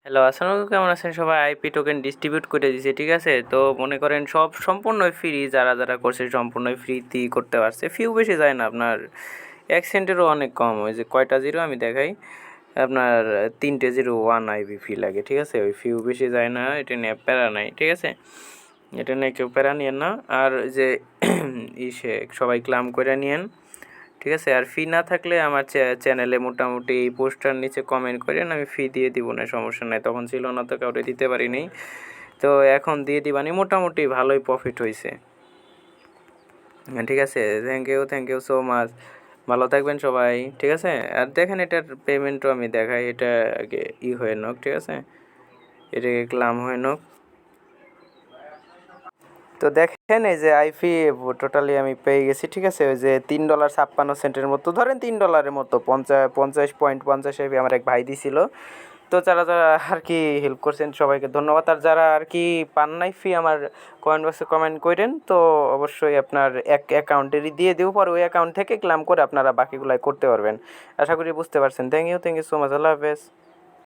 Hello, আসসালামু আলাইকুম। কেমন আছেন সবাই? আইপি টোকেন ডিস্ট্রিবিউট করে দিয়েছি, ঠিক আছে? তো মনে করেন সব সম্পূর্ণই ফ্রি, যারা করছে সম্পূর্ণই ফ্রিতেই করতে পারছে। ফিউ বেশি যায় না আপনার, 1 সেন্টেরও অনেক কম। ওই যে কয়টা জিরো আমি দেখাই, আপনার 3টে জিরো 1 আইবি ফি লাগে, ঠিক আছে? ওই ফিউ বেশি যায় না, এটা নিয়ে প্যারা নাই, ঠিক আছে? এটা নিয়ে কেউ প্যারা নিয়েন না। আর ওই যে ইসে সবাই ক্লাম করে নিয়েন, ঠিক আছে? আর ফি না থাকলে আমার চ্যানেলে মোটামুটি এই পোস্টটার নিচে কমেন্ট করেন, আমি ফি দিয়ে দিব না, সমস্যা নাই। তখন ছিল না তো কাউরে দিতে পারিনি, তো এখন দিয়ে দিবানি। মোটামুটি ভালোই প্রফিট হয়েছে, ঠিক আছে? Thank you so much. ভালো থাকবেন সবাই, ঠিক আছে? আর দেখেন এটার পেমেন্টও আমি দেখাই, এটা আগে হয়ে নোক, ঠিক আছে? এটাকে ক্লাম হয়ে নোক। তো দেখেন এই যে আইফি টোটালি আমি পেয়ে গেছি, ঠিক আছে? ওই যে $3.56 মতো, ধরেন $3 মতো, 50.50 আইপি আমার এক ভাই দিছিল। তো যারা আর কি হেল্প করছেন সবাইকে ধন্যবাদ। আর যারা আর কি পান নাই ফি, আমার কমেন্ট বক্সে কমেন্ট করেন, তো অবশ্যই আপনার এক অ্যাকাউন্টেরই দিয়ে দেবো, পর ওই অ্যাকাউন্ট থেকে ক্লাম করে আপনারা বাকিগুলাই করতে পারবেন। আশা করি বুঝতে পারছেন। Thank you so much. আল্লাহ হাফেজ।